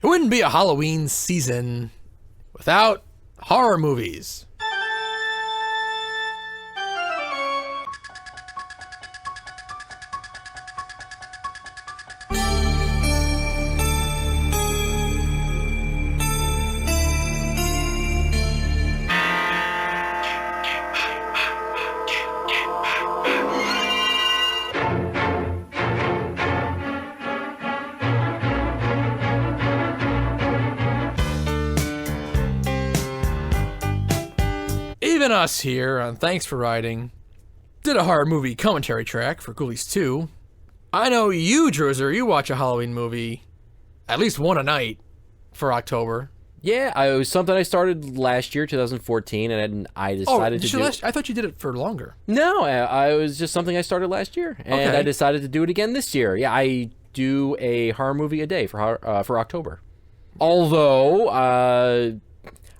It wouldn't be a Halloween season without horror movies. Even us here on Thanks for Riding did a horror movie commentary track for Ghoulies 2. I know you, Drizzer, you watch a Halloween movie at least one a night for October. Yeah, it was something I started last year, 2014, and I decided to do it. I thought you did it for longer. No, it was just something I started last year, and I decided to do it again this year. Yeah, I do a horror movie a day for October. Although,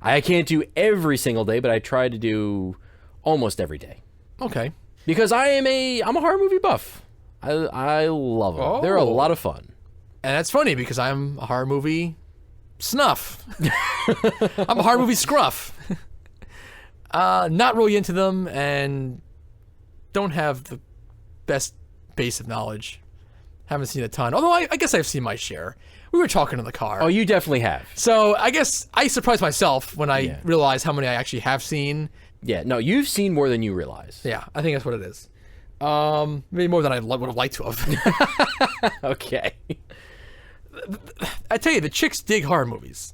I can't do every single day, but I try to do almost every day. Okay. Because I'm a horror movie buff. I love them. They're a lot of fun. And that's funny because I'm a horror movie snuff. I'm a horror movie scruff. Not really into them and don't have the best base of knowledge. Haven't seen a ton. Although I guess I've seen my share. We were talking in the car. Oh, you definitely have. So I guess I surprised myself when I realized how many I actually have seen. Yeah, no, you've seen more than you realize. Yeah, I think that's what it is. Maybe more than I would have liked to have. Okay. I tell you, the chicks dig horror movies.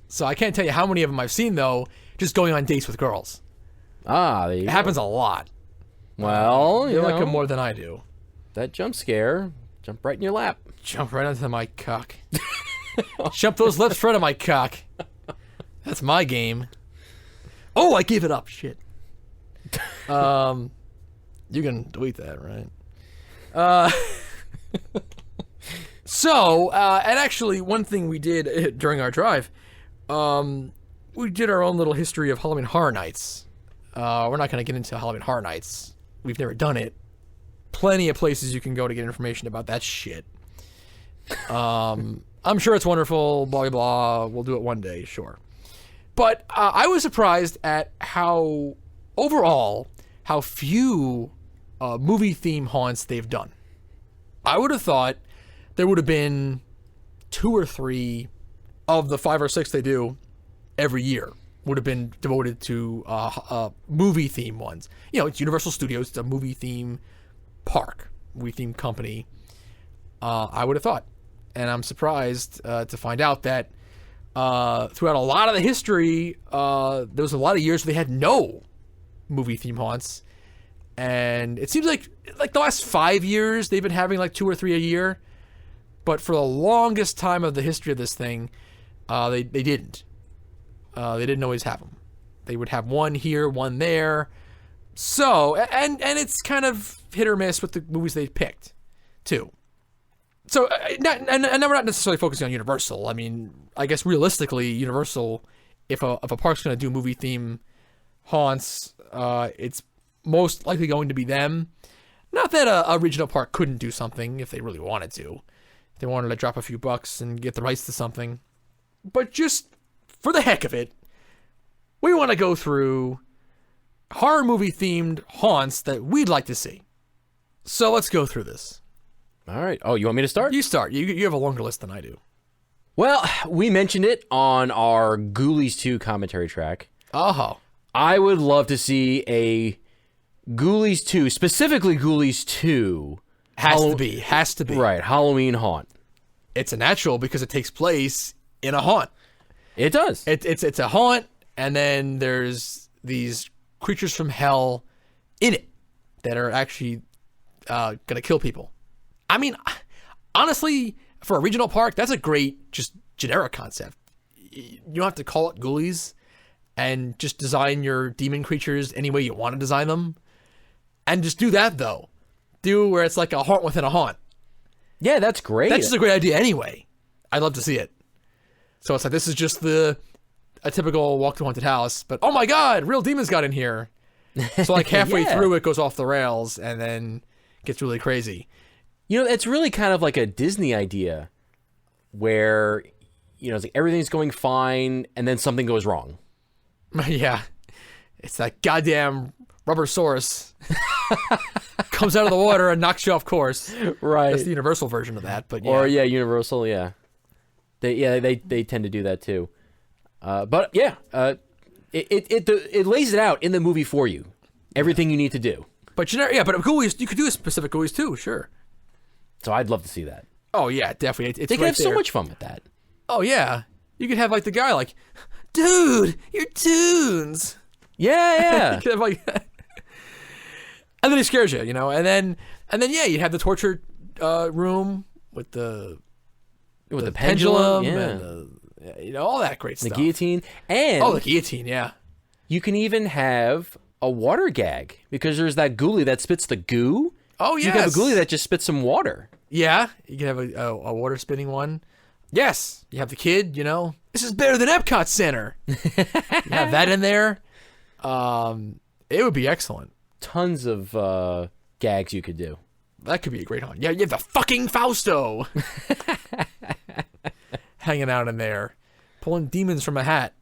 So I can't tell you how many of them I've seen, though, just going on dates with girls. There you It go. happens a lot. Well, they like them more than I do. That jump scare, jump right in your lap. Jump right onto my cock. Jump those lips right on my cock. That's my game. Oh, I gave it up. Shit. You can delete that, right? So, and actually, one thing we did during our drive, we did our own little history of Halloween Horror Nights. We're not going to get into Halloween Horror Nights. We've never done it. Plenty of places you can go to get information about that shit. I'm sure it's wonderful, blah, blah, blah. We'll do it one day, sure. But I was surprised at how few movie theme haunts they've done. I would have thought there would have been 2 or 3 of the 5 or 6 they do every year would have been devoted to movie theme ones. You know, it's Universal Studios, it's a movie theme park, movie theme company. I would have thought. And I'm surprised to find out that throughout a lot of the history, there was a lot of years where they had no movie theme haunts. And it seems like the last 5 years, they've been having like 2 or 3 a year. But for the longest time of the history of this thing, they didn't. They didn't always have them. They would have one here, one there. So, and it's kind of hit or miss with the movies they picked, too. So, and we're not necessarily focusing on Universal. I mean, I guess realistically, Universal, if a park's going to do movie theme haunts, it's most likely going to be them. Not that a regional park couldn't do something if they really wanted to. If they wanted to drop a few bucks and get the rights to something. But just for the heck of it, we want to go through horror movie themed haunts that we'd like to see. So let's go through this. All right. Oh, you want me to start? You start. You have a longer list than I do. Well, we mentioned it on our Ghoulies 2 commentary track. Oh. I would love to see a Ghoulies 2, specifically Ghoulies 2. Has to be. Right, Halloween haunt. It's a natural because it takes place in a haunt. It does. It's a haunt, and then there's these creatures from hell in it that are actually going to kill people. I mean, honestly, for a regional park, that's a great, just generic concept. You don't have to call it Ghoulies and just design your demon creatures any way you want to design them. And just do that, though. Do where it's like a haunt within a haunt. Yeah, that's great. That's just a great idea anyway. I'd love to see it. So it's like, this is just a typical walk to haunted house, but oh my God, real demons got in here. So like halfway through it goes off the rails and then gets really crazy. You know, it's really kind of like a Disney idea where it's like everything's going fine, and then something goes wrong. Yeah. It's that goddamn Rubbersaurus comes out of the water and knocks you off course. Right. That's the Universal version of that, but yeah. Or Universal, yeah. They tend to do that too. But yeah, it lays it out in the movie for you. Everything you need to do. But but Ghoulies, you could do a specific Ghoulies too, sure. So I'd love to see that. Oh yeah, definitely. They could have so much fun with that. Oh yeah, you could have like the guy like, dude, your tunes. Yeah. You could have like, and then he scares you, and then yeah, you have the torture room with the pendulum and all that great stuff. The guillotine and the guillotine, yeah. You can even have a water gag because there's that ghoulie that spits the goo. Oh yes. You can have a ghoulie that just spits some water. Yeah, you can have a water spitting one. Yes, you have the kid. This is better than Epcot Center. You have that in there. It would be excellent. Tons of gags you could do. That could be a great haunt. Yeah, you have the fucking Fausto hanging out in there, pulling demons from a hat.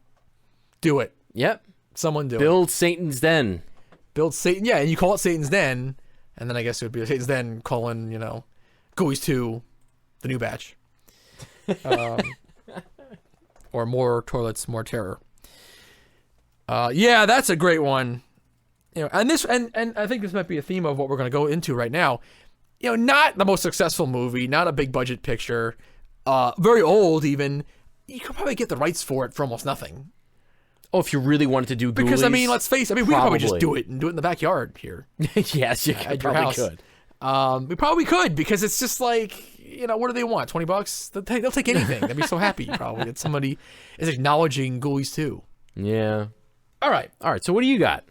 Do it. Yep. Someone do it. Build Satan's Den. Build Satan. Yeah, and you call it Satan's Den, and then I guess it would be Satan's Den colon, Ghoulies 2, the new batch. Or more toilets, more terror. Yeah, that's a great one. And this, and I think this might be a theme of what we're going to go into right now. Not the most successful movie, not a big budget picture, very old even. You could probably get the rights for it for almost nothing. Oh, if you really wanted to do Ghoulies? Because, let's face it, we could probably just do it and do it in the backyard here. Yes, you probably could. We probably could, because it's just like, what do they want? $20? They'll take anything. They'd be so happy, probably, that somebody is acknowledging Ghoulies 2. Yeah. All right. So what do you got?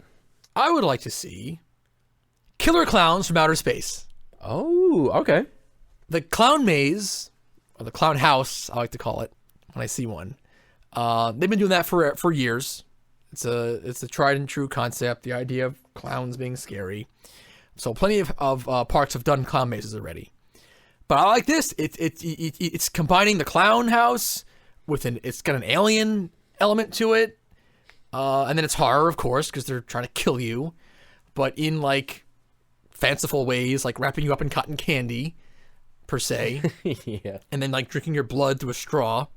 I would like to see Killer Klowns from Outer Space. Oh, okay. The clown maze, or the clown house, I like to call it when I see one. They've been doing that for years. It's a tried and true concept, the idea of clowns being scary. So plenty of parks have done clown mazes already. But I like this. It's combining the clown house with it's got an alien element to it. And then it's horror, of course, because they're trying to kill you, but in like fanciful ways, like wrapping you up in cotton candy, per se. Yeah. And then like drinking your blood through a straw.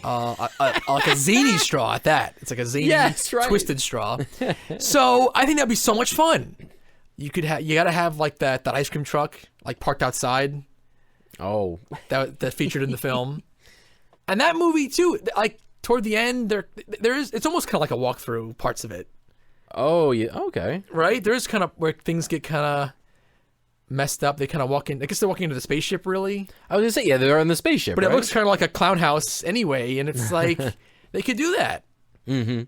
Like a zany straw at that. It's like a zany, twisted straw. So I think that'd be so much fun. You gotta have like that ice cream truck like parked outside. Oh, that featured in the film, and that movie too. Like toward the end, it's almost kind of like a walkthrough parts of it. Oh yeah, okay. Right, there's kind of where things get kind of messed up. They kind of walk in. I guess they're walking into the spaceship. Really, I was gonna say they're in the spaceship, but right? It looks kind of like a clown house anyway, and it's like they could do that. Mm-hmm.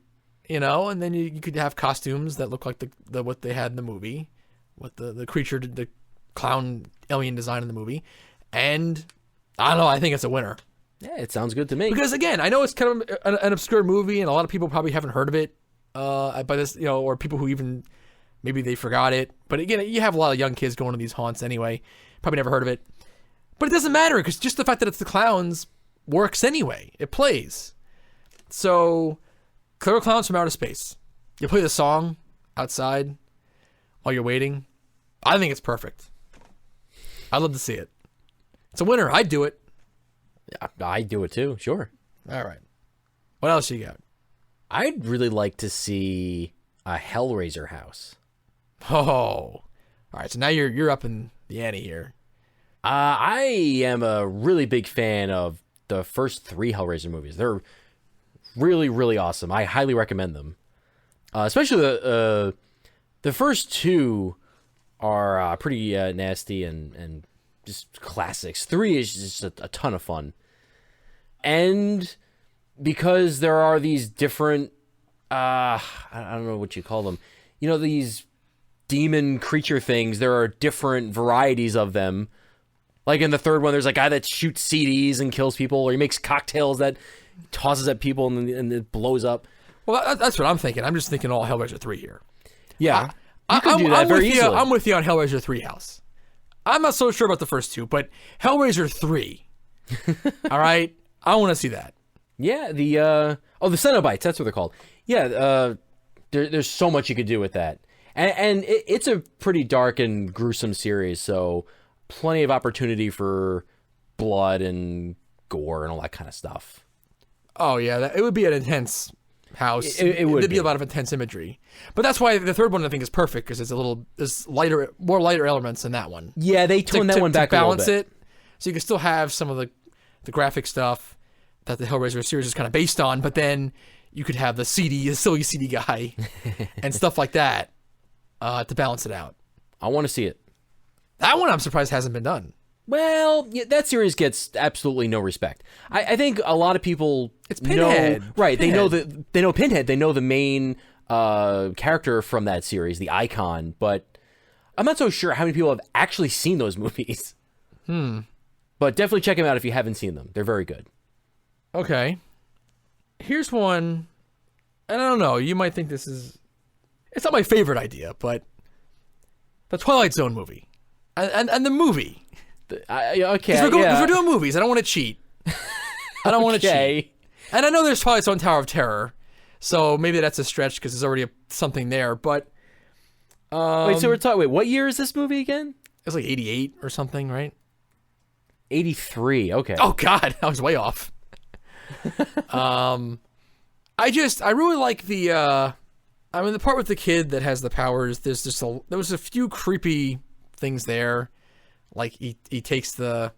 And then you could have costumes that look like the what they had in the movie, what the creature, the clown alien design in the movie, and I don't know. I think it's a winner. Yeah, it sounds good to me. Because again, I know it's kind of an obscure movie, and a lot of people probably haven't heard of it. By this, or people who even maybe they forgot it. But again, you have a lot of young kids going to these haunts anyway. Probably never heard of it. But it doesn't matter, because just the fact that it's the clowns works anyway. It plays. So, Killer Klowns from Outer Space. You play the song outside while you're waiting. I think it's perfect. I'd love to see it. It's a winner. I'd do it. I'd do it too. Sure. All right. What else you got? I'd really like to see a Hellraiser house. Oh, all right. So now you're up in the ante here. I am a really big fan of the first 3 Hellraiser movies. They're really, really awesome. I highly recommend them. Especially the first 2 are pretty nasty and just classics. 3 is just a ton of fun. And because there are these different, I don't know what you call them, these demon creature things, there are different varieties of them. Like in the 3rd one, there's a guy that shoots CDs and kills people, or he makes cocktails that tosses at people and it blows up. Well, that's what I'm thinking. I'm just thinking all Hellraiser 3 here. Yeah. You could do that very easily. I'm with you on Hellraiser 3 house. I'm not so sure about the first 2, but Hellraiser 3. All right? I want to see that. Yeah, the Cenobites, that's what they're called. Yeah, there's so much you could do with that. And it's a pretty dark and gruesome series, so plenty of opportunity for blood and gore and all that kind of stuff. Oh, yeah, it would be an intense house. It would be a lot of intense imagery. But that's why the third one I think is perfect, because there's more lighter elements in that one. Yeah, they toned that one back to balance a little bit. it, so you can still have some of the graphic stuff that the Hellraiser series is kind of based on, but then you could have the silly CD guy and stuff like that to balance it out. I want to see it. That one I'm surprised hasn't been done. Well, yeah, that series gets absolutely no respect. I think a lot of people Pinhead. Right, Pinhead. They know Pinhead. They know the main character from that series, the icon, but I'm not so sure how many people have actually seen those movies. But definitely check them out if you haven't seen them. They're very good. Okay. Here's one, and I don't know, you might think it's not my favorite idea, but the Twilight Zone movie. And the movie. Okay, Because we're doing movies. I don't want to cheat. I don't want to cheat. And I know there's Twilight Zone Tower of Terror, so maybe that's a stretch because there's already something there, but... Wait, what year is this movie again? It's like 88 or something, right? 83, okay. Oh, God, I was way off. I really like the part with the kid that has the powers. There was a few creepy things there. Like he takes the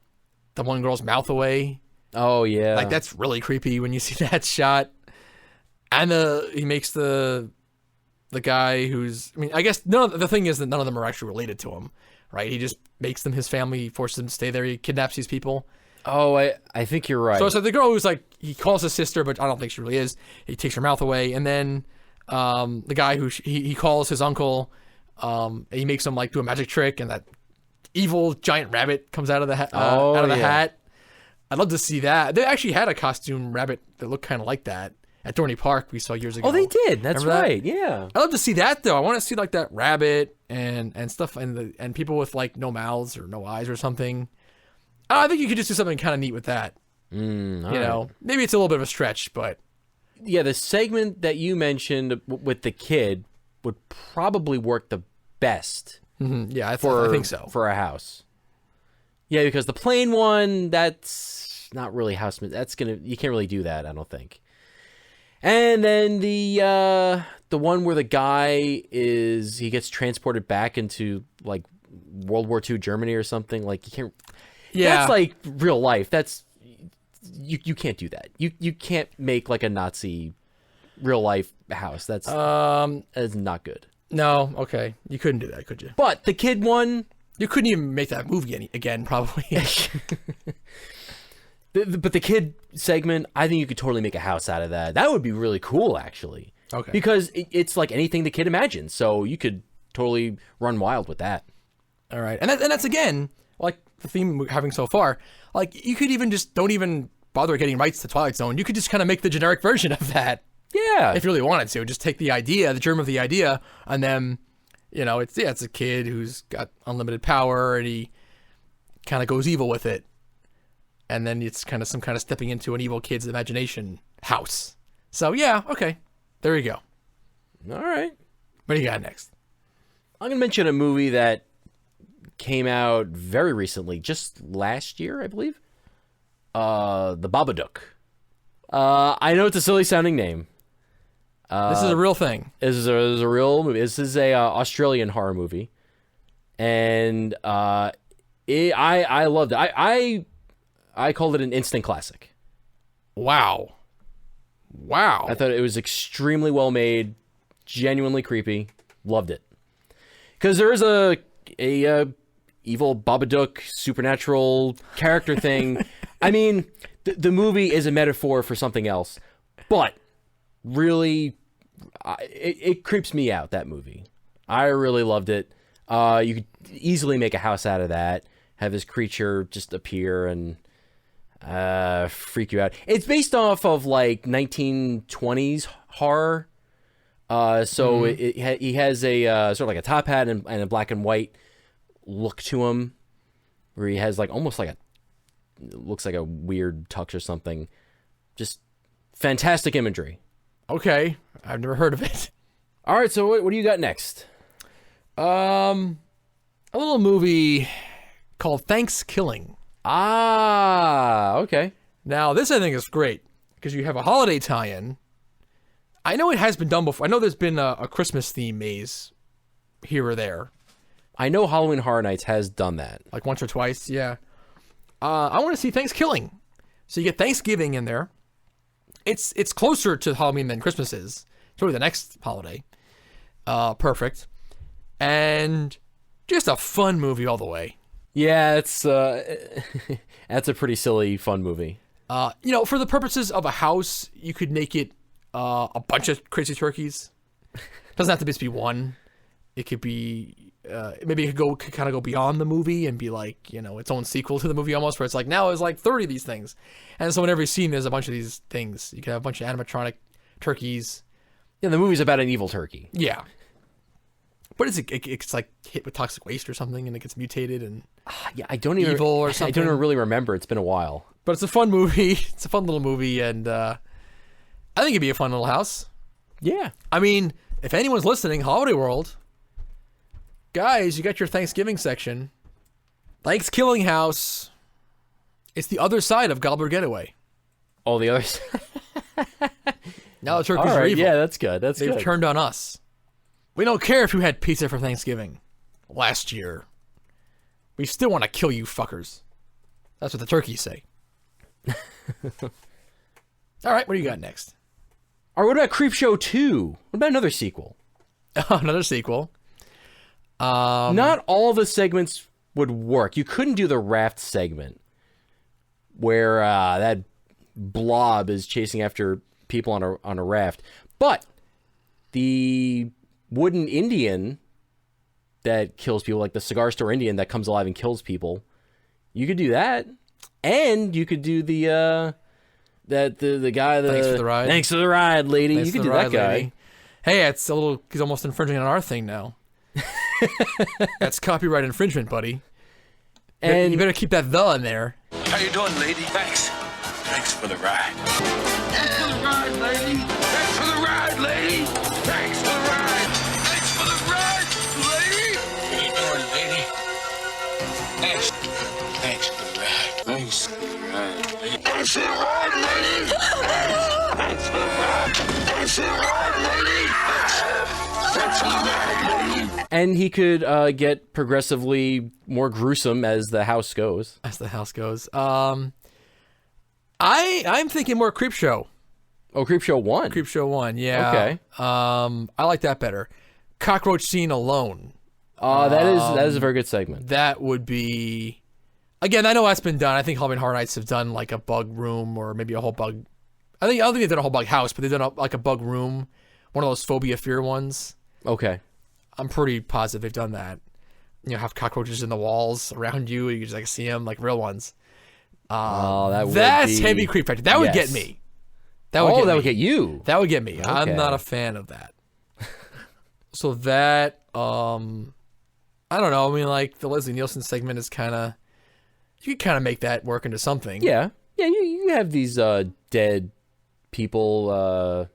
one girl's mouth away. Oh yeah. Like that's really creepy when you see that shot. And he makes the guy who's, I mean, I guess the thing is that none of them are actually related to him, right? He just makes them his family, forces them to stay there. He kidnaps these people. Oh, I think you're right. So it's like the girl who's like, he calls his sister, but I don't think she really is. He takes her mouth away. And then the guy who he calls his uncle, he makes him like do a magic trick, and that evil giant rabbit comes out of the hat. I'd love to see that. They actually had a costume rabbit that looked kind of like that at Dorney Park we saw years ago. Oh, they did. That's Remember right. That? Yeah. I'd love to see that though. I want to see like that rabbit and stuff and people with like no mouths or no eyes or something. I think you could just do something kind of neat with that. You know, maybe it's a little bit of a stretch, but yeah, the segment that you mentioned with the kid would probably work the best. Yeah, I think so for a house. Yeah, because the plain one, that's not really house. You can't really do that, I don't think. And then the one where the guy he gets transported back into like World War II Germany or something. Like you can't. Yeah, that's like real life. That's you can't do that. You can't make like a Nazi real life house. That's not good. No, okay, you couldn't do that, could you? But the kid one, you couldn't even make that movie again, probably. But the kid segment, I think you could totally make a house out of that. That would be really cool, actually. Okay. Because it's like anything the kid imagines, so you could totally run wild with that. All right, and that's again like the theme we're having so far. Like you could even just don't even bother getting rights to Twilight Zone. You could just kind of make the generic version of that. Yeah. If you really wanted to, just take the germ of the idea, and then, you know, it's a kid who's got unlimited power, and he kind of goes evil with it. And then it's kind of some kind of stepping into an evil kid's imagination house. So, yeah, okay. There you go. All right. What do you got next? I'm going to mention a movie that came out very recently, just last year, I believe. The Babadook. I know it's a silly sounding name. This is a real thing. This is a real movie. This is a Australian horror movie, and I loved it. I called it an instant classic. Wow. I thought it was extremely well made, genuinely creepy. Loved it. Because there is a evil Babadook supernatural character thing. I mean, the movie is a metaphor for something else, but really, it creeps me out, that movie. I really loved it. You could easily make a house out of that, have this creature just appear and freak you out. It's based off of like 1920s horror. So he has a sort of like a top hat and a black and white look to him, where he has like almost like looks like a weird tux or something. Just Fantastic imagery. Okay, I've never heard of it. All right, so what do you got next? A little movie called Thanksgiving. Ah, okay. Now, this I think is great because you have a holiday tie-in. I know it has been done before. I know there's been a Christmas theme maze here or there. I know Halloween Horror Nights has done that. Like once or twice, yeah. I want to see Thanksgiving. So you get Thanksgiving in there. It's closer to Halloween than Christmas is. It's really the next holiday. Perfect. And just a fun movie all the way. Yeah, it's that's a pretty silly, fun movie. For the purposes of a house, you could make it a bunch of crazy turkeys. Doesn't have to just be one. It could be maybe it could kind of go beyond the movie and be like, its own sequel to the movie almost, where it's like now there's like 30 of these things, and so in every scene there's a bunch of these things. You can have a bunch of animatronic turkeys. Yeah, the movie's about an evil turkey. Yeah, but it's like hit with toxic waste or something, and it gets mutated and yeah, I don't even evil or something. I don't even really remember. It's been a while. But it's a fun movie. It's a fun little movie, and I think it'd be a fun little house. Yeah. I mean, if anyone's listening, Holiday World, guys, you got your Thanksgiving section. Thanksgiving house. It's the other side of Gobbler Getaway. Oh, the other side. Now the turkeys are evil. Yeah, that's good. They've turned on us. We don't care if you had pizza for Thanksgiving last year. We still want to kill you fuckers. That's what the turkeys say. All right, what do you got next? All right, what about Creepshow 2? What about another sequel? Another sequel. Not all the segments would work. You couldn't do the raft segment where that blob is chasing after people on a raft. But the wooden Indian that kills people, like the cigar store Indian that comes alive and kills people, you could do that. And you could do the guy that Thanks for the ride. Thanks for the ride, lady. Thanks you could for the do that ride, guy. lady. Hey, it's a little. He's almost infringing on our thing now. That's copyright infringement, buddy. And you better keep that "the" in there. How you doing, lady? Thanks. Thanks for the ride. Thanks for the ride, lady. Thanks for the ride, lady. Thanks for the ride. Thanks for the ride, lady. How you doing, lady? Thanks. Thanks for the ride. Thanks for the ride, lady. Thanks for the ride, lady. Thanks for the ride. Thanks for the ride, lady. Thanks for the ride, lady. And he could get progressively more gruesome as the house goes. As the house goes. I'm thinking more Creepshow. Oh, Creepshow 1. Creepshow 1, yeah. Okay. I like that better. Cockroach scene alone. That is a very good segment. That would be. Again, I know that's been done. I think Halloween Horror Nights have done like a bug room or maybe a whole bug. I don't think they've done a whole bug house, but they've done like a bug room, one of those phobia fear ones. Okay. I'm pretty positive they've done that. Have cockroaches in the walls around you. You just like see them like real ones. That's heavy creep factor. That would get me. That would get you. That would get me. Okay. I'm not a fan of that. So that I don't know. I mean, like the Leslie Nielsen segment is kind of, you could kind of make that work into something. Yeah. You have these dead people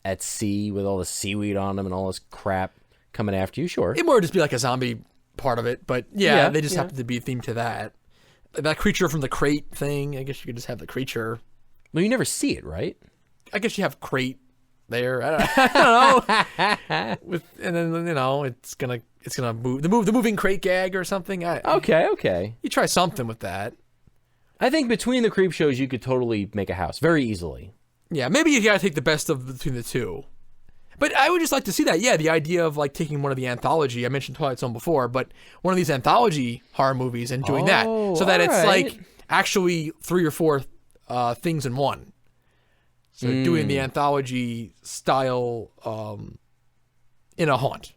at sea with all the seaweed on them and all this crap coming after you. Sure. It would just be like a zombie part of it, but yeah, they just happen to be themed to that. That creature from the crate thing. I guess you could just have the creature. Well, you never see it, right? I guess you have crate there. I don't know. And then it's gonna move the moving crate gag or something. Okay. You try something with that. I think between the creep shows, you could totally make a house very easily. Yeah, maybe you gotta take the best of between the two. But I would just like to see that. Yeah, the idea of like taking one of the anthology. I mentioned Twilight Zone before, but one of these anthology horror movies and doing that, so that it's like actually 3 or 4 things in one. So doing the anthology style in a haunt,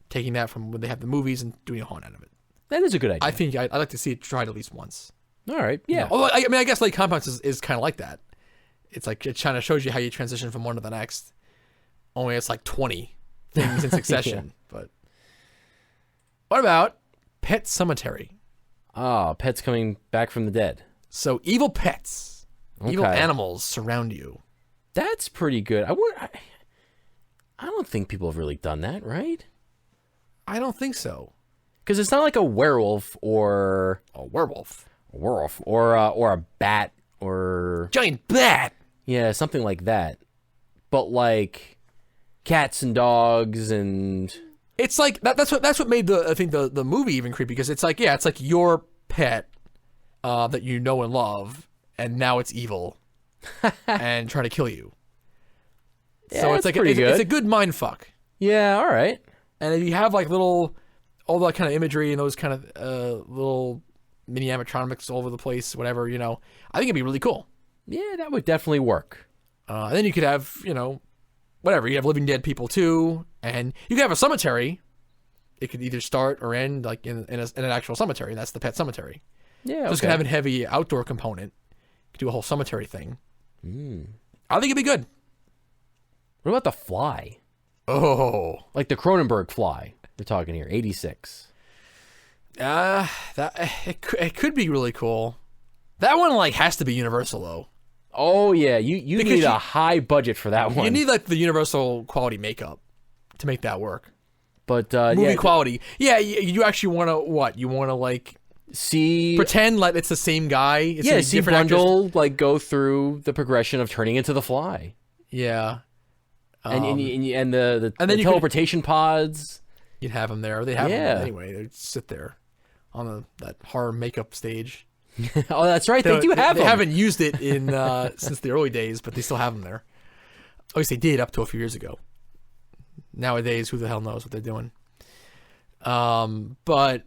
taking that from when they have the movies and doing a haunt out of it. That is a good idea. I think I'd like to see it tried at least once. All right, yeah. Although, I mean, I guess Lake Compounds is kind of like that. It's like it kind of shows you how you transition from one to the next. Only it's like 20 things in succession. But what about Pet Cemetery? Pets coming back from the dead. So evil pets, evil animals surround you. That's pretty good. I don't think people have really done that, right? I don't think so. Because it's not like a werewolf or A werewolf. or a bat or Giant bat! yeah, something like that. But like cats and dogs and It's like, that's what made the movie even creepy, because it's like, yeah, it's like your pet that you know and love, and now it's evil and trying to kill you. Yeah, So it's like it's a good mind fuck. yeah, all right. And if you have like all that kind of imagery and those kind of little mini animatronics all over the place, whatever, I think it'd be really cool. Yeah, that would definitely work. And then you could have, whatever. You have living dead people too, and you could have a cemetery. It could either start or end like in an actual cemetery. That's the pet cemetery. Yeah, Just gonna have a heavy outdoor component. You could do a whole cemetery thing. I think it'd be good. What about the fly? Oh, Like the Cronenberg fly. We're talking here, 86. it could be really cool. That one like has to be Universal though. Oh yeah, you Because need a high budget for that one. You need like the Universal quality makeup to make that work. But Movie yeah, quality. Yeah, you actually want to what? You want to like see pretend like it's the same guy. It's yeah, a see different actors. Brundle like go through the progression of turning into the fly. Yeah. And the and then you teleportation pods. You'd have them there. They have Yeah. them anyway. They'd sit there on that horror makeup stage. Oh, that's right. They do have They them. haven't used it in since the early days, but they still have them there. At least they did up to a few years ago. Nowadays, who the hell knows what they're doing? But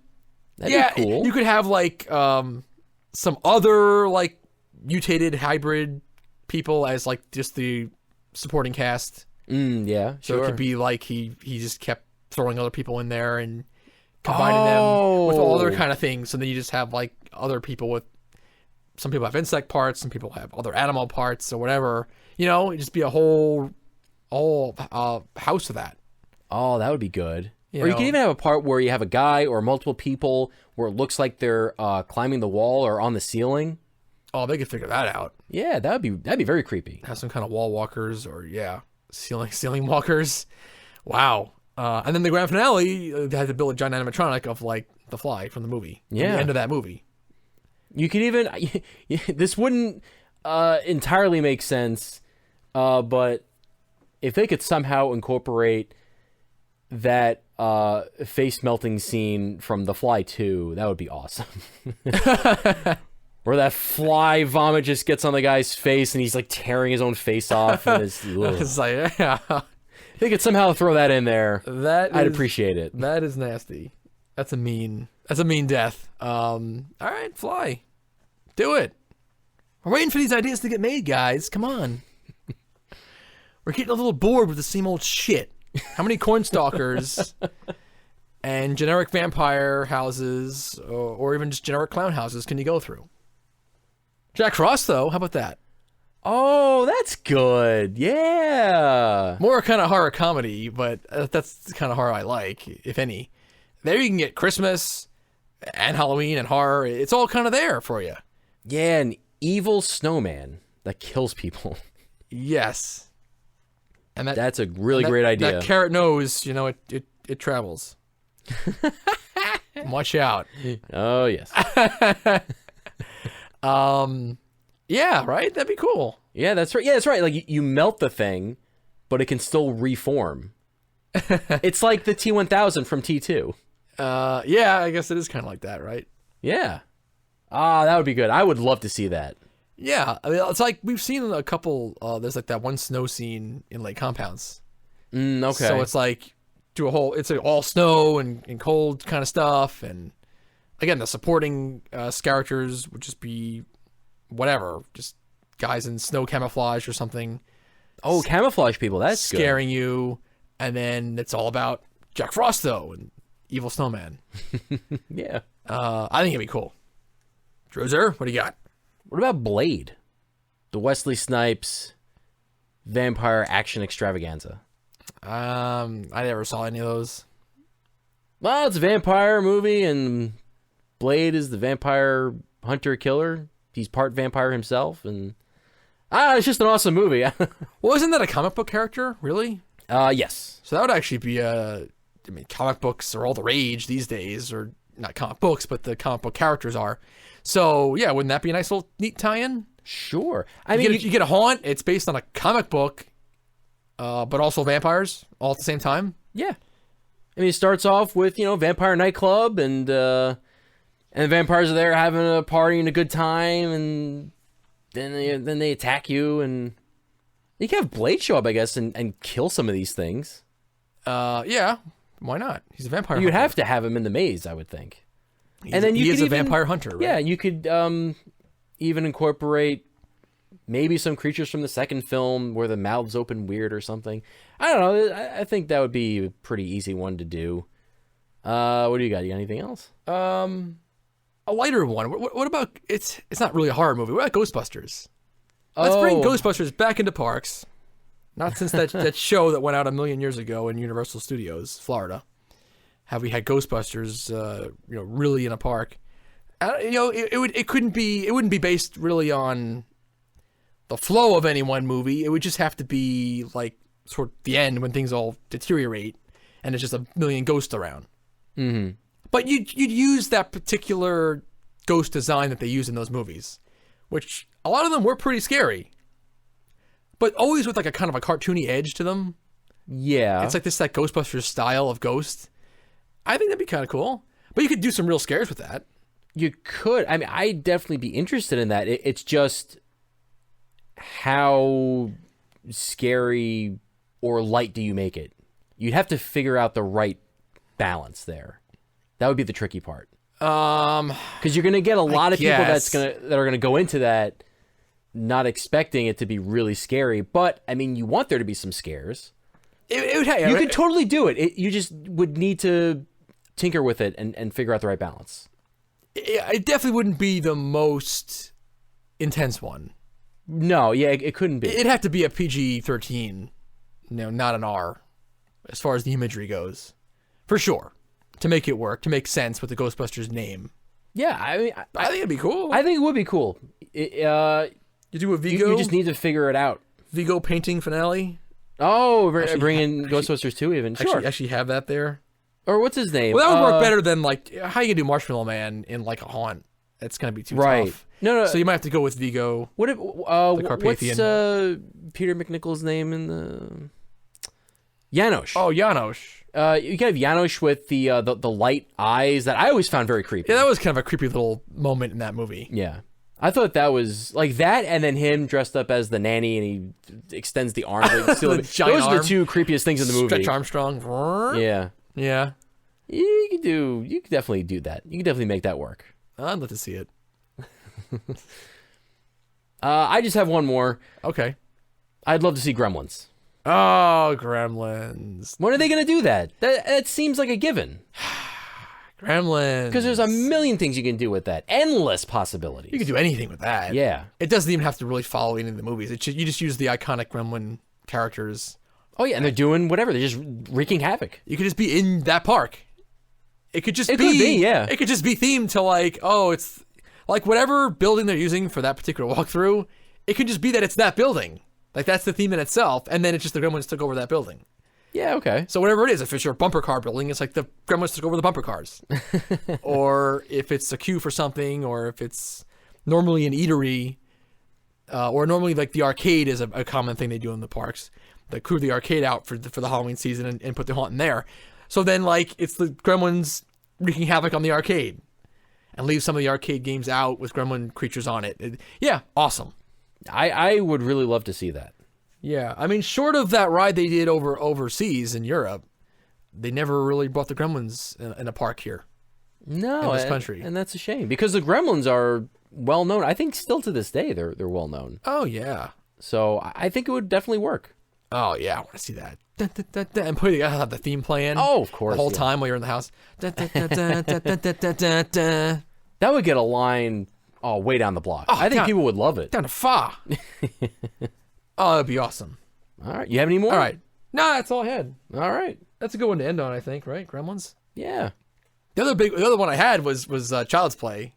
That'd yeah, be cool. you could have like some other like mutated hybrid people as like just the supporting cast. Yeah, So sure. it could be like he just kept throwing other people in there and combining them with all other kind of things. So then you just have like other people with, some people have insect parts, some people have other animal parts or whatever. It'd just be a whole house of that. Oh, that would be good. You Or you know. can even have a part where you have a guy or multiple people where it looks like they're climbing the wall or on the ceiling. Oh, they could figure that out. Yeah, that'd be very creepy. Have some kind of wall walkers or ceiling walkers. Wow. And then the grand finale, they had to build a giant animatronic of like the Fly from the movie. From Yeah. the end of that movie. You could even this wouldn't entirely make sense, but if they could somehow incorporate that face melting scene from The Fly 2, that would be awesome. Where that fly vomit just gets on the guy's face and he's like tearing his own face off. And It's like, yeah. if they could somehow throw that in there, I'd is- appreciate it. That is nasty. That's a mean death. All right, Fly. Do it. We're waiting for these ideas to get made, guys. Come on. We're getting a little bored with the same old shit. How many cornstalkers and generic vampire houses or even just generic clown houses can you go through? Jack Frost, though, how about that? Oh, that's good. Yeah. More kind of horror comedy, but that's the kind of horror I like, if any. There you can get Christmas and Halloween and horror. It's all kind of there for you. Yeah, an evil snowman that kills people. Yes. And That's a really that- great idea. That carrot nose, it travels. Watch out. Oh, yes. Yeah, right? That'd be cool. Yeah, that's right. Yeah, that's right. Like you melt the thing, but it can still reform. It's like the T-1000 from T2. Yeah, I guess it is kind of like that, right? Yeah. Ah, that would be good. I would love to see that. Yeah, I mean, it's like we've seen a couple. There's like that one snow scene in Lake Compounds. Okay. So it's like it's like all snow and cold kind of stuff, and again the supporting characters would just be whatever, just guys in snow camouflage or something. Oh, camouflage people. That's scaring you, and then it's all about Jack Frost though and evil snowman. good. Yeah. I think it'd be cool. Drozer, what do you got? What about Blade? The Wesley Snipes vampire action extravaganza. I never saw any of those. Well, it's a vampire movie, and Blade is the vampire hunter killer. He's part vampire himself, and It's just an awesome movie. Well, isn't that a comic book character, really? Yes. So that would actually be comic books are all the rage these days, or not comic books, but the comic book characters are. So, yeah, wouldn't that be a nice little neat tie-in? Sure. You get a haunt. It's based on a comic book, but also vampires all at the same time. Yeah. I mean, it starts off with, vampire nightclub, and the vampires are there having a party and a good time, and then they attack you, and you can have Blade show up, I guess, and kill some of these things. Yeah. Why not? He's a vampire You'd hunter. have to have him in the maze, I would think. He is a vampire hunter, right? Yeah, you could even incorporate maybe some creatures from the second film where the mouths open weird or something. I don't know. I think that would be a pretty easy one to do. What do you got? You got anything else? A lighter one. What about it's not really a horror movie. What about Ghostbusters? Let's bring Ghostbusters back into parks. Not since that show that went out 1,000,000 years ago in Universal Studios, Florida. Have we had Ghostbusters, really in a park? It wouldn't be based really on the flow of any one movie. It would just have to be like sort of the end when things all deteriorate and it's just 1,000,000 ghosts around. Mm-hmm. But you'd use that particular ghost design that they use in those movies, which a lot of them were pretty scary, but always with like a kind of a cartoony edge to them. Yeah. It's like that Ghostbusters style of ghost. I think that'd be kind of cool. But you could do some real scares with that. You could. I mean, I'd definitely be interested in that. It's just how scary or light do you make it? You'd have to figure out the right balance there. That would be the tricky part. Because you're going to get a lot of people that are going to go into that not expecting it to be really scary. But, I mean, you want there to be some scares. You could totally do it. You just would need to tinker with it and figure out the right balance. It definitely wouldn't be the most intense one. No, yeah, it couldn't be. It'd have to be a PG-13, not an R, as far as the imagery goes, for sure, to make it work, to make sense with the Ghostbusters name. Yeah, I mean, I think it'd be cool. I think it would be cool. You do a Vigo. You just need to figure it out. Vigo painting finale. Oh, bring in Ghostbusters 2 even. Sure. Actually have that there. Or what's his name? Well, that would work better than like how you gonna do Marshmallow Man in like a haunt. That's gonna be too tough. No. So you might have to go with Vigo. What's Carpathian. Peter McNichol's name in the Janosch? Oh, Janosch. You can have Janosch with the light eyes that I always found very creepy. Yeah, that was kind of a creepy little moment in that movie. Yeah. I thought that was like that, and then him dressed up as the nanny, and he extends the arm. Those are the two creepiest things in the movie. Stretch Armstrong. Yeah. Yeah. You could definitely do that. You could definitely make that work. I'd love to see it. I just have one more. Okay. I'd love to see Gremlins. Oh, Gremlins. When are they going to do that? That seems like a given. Gremlins. Because there's a million things you can do with that. Endless possibilities. You can do anything with that. Yeah. It doesn't even have to really follow any of the movies. You just use the iconic Gremlin characters. Oh, yeah, and they're doing whatever. They're just wreaking havoc. You could just be in that park. It could just be, yeah. It could just be themed to like, it's like whatever building they're using for that particular walkthrough. It could just be that it's that building. Like that's the theme in itself, and then it's just the Gremlins took over that building. Yeah, okay. So whatever it is, if it's your bumper car building, it's like the Gremlins took over the bumper cars. Or if it's a queue for something, or if it's normally an eatery, or normally like the arcade is a common thing they do in the parks. They crew the arcade out for the Halloween season and put the haunt in there. So then like it's the Gremlins wreaking havoc on the arcade and leave some of the arcade games out with Gremlin creatures on it. Yeah, awesome. I would really love to see that. Yeah, I mean, short of that ride they did overseas in Europe, they never really brought the Gremlins in a park here. No, in this country, and that's a shame because the Gremlins are well known. I think still to this day they're well known. Oh yeah. So I think it would definitely work. Oh yeah, I want to see that. Dun, dun, dun, dun, and put have the theme playing. Oh, of course, the whole time while you're in the house. Dun, dun, dun, dun, dun, dun, dun, dun, dun. That would get a line. Oh, way down the block. I think people would love it. Down to fa. Oh, that'd be awesome. All right. You have any more? All right. No, that's all I had. All right. That's a good one to end on, I think, right? Gremlins? Yeah. The other one I had was Child's Play.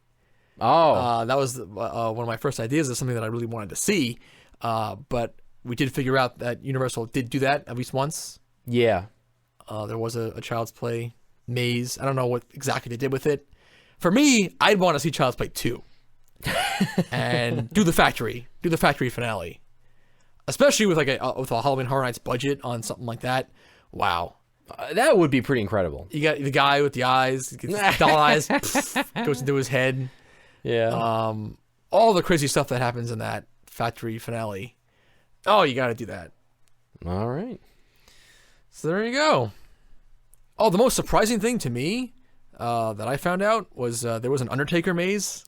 Oh. That was one of my first ideas of something that I really wanted to see. But we did figure out that Universal did do that at least once. Yeah. There was a Child's Play maze. I don't know what exactly they did with it. For me, I'd want to see Child's Play 2. And do the factory finale. Especially with with a Halloween Horror Nights budget on something like that. Wow. That would be pretty incredible. You got the guy with the eyes, gets doll eyes, goes into his head. Yeah. All the crazy stuff that happens in that factory finale. Oh, you got to do that. All right. So there you go. Oh, the most surprising thing to me that I found out was there was an Undertaker maze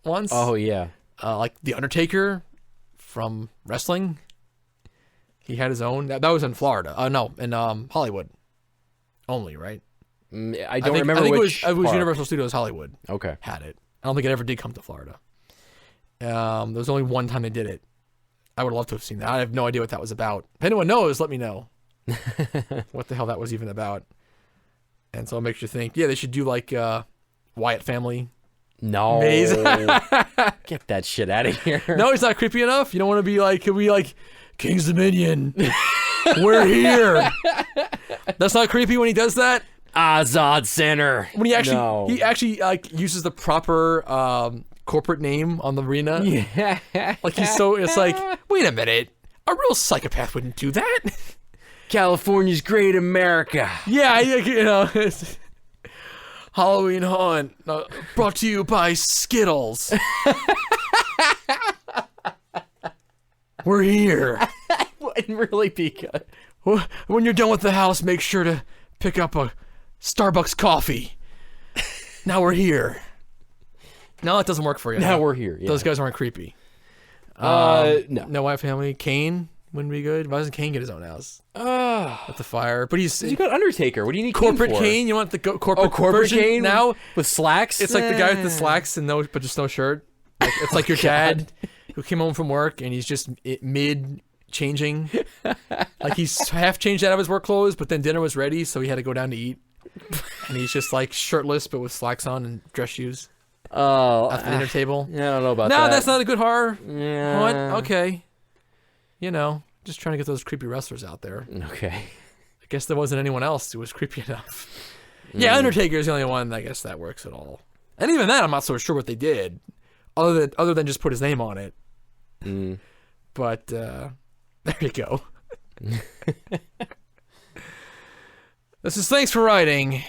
once. Oh, yeah. Like the Undertaker from wrestling. He had his own. That was in Florida. No, in Hollywood. Only, right? I don't remember I think which it was park. Universal Studios Hollywood. Okay. Had it. I don't think it ever did come to Florida. There was only one time they did it. I would love to have seen that. I have no idea what that was about. If anyone knows, let me know what the hell that was even about. And so it makes you think, yeah, they should do like Wyatt family. No. Maze. Get that shit out of here. No, it's not creepy enough. You don't want to be like, could we like King's Dominion? We're here. That's not creepy when he does that. Azad Center. When he actually like uses the proper corporate name on the arena. Yeah. Like it's like, wait a minute, a real psychopath wouldn't do that. California's great America. Yeah, you know, it's Halloween Haunt, brought to you by Skittles. We're here. Wouldn't really be good. When you're done with the house, make sure to pick up a Starbucks coffee. Now we're here. No, it doesn't work for you. Now we're here. Yeah. Those guys aren't creepy. No. No Wyatt family. Kane wouldn't be good. Why doesn't Kane get his own house? With the fire. But You got Undertaker. What do you need corporate Kane for? Kane. You want the corporate corporate version Kane now? with slacks. It's like the guy with the slacks and but just no shirt. Like, it's like your dad who came home from work and he's just mid changing. Like he's half changed out of his work clothes, but then dinner was ready, so he had to go down to eat. And he's just like shirtless, but with slacks on and dress shoes. Oh, At the dinner table. Yeah, I don't know about that. No, that's not a good horror. Yeah. What? Okay. You know, just trying to get those creepy wrestlers out there. Okay. I guess there wasn't anyone else who was creepy enough. Yeah, Undertaker's the only one I guess that works at all. And even that, I'm not so sure what they did, other than just put his name on it. But there you go. This is Thanks for Writing,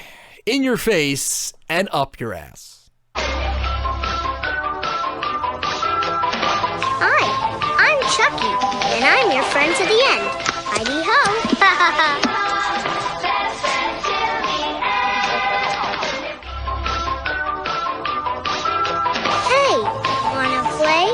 In Your Face and Up Your Ass. Hi, I'm Chucky, and I'm your friend to the end. Heidi ho! Hey, wanna play?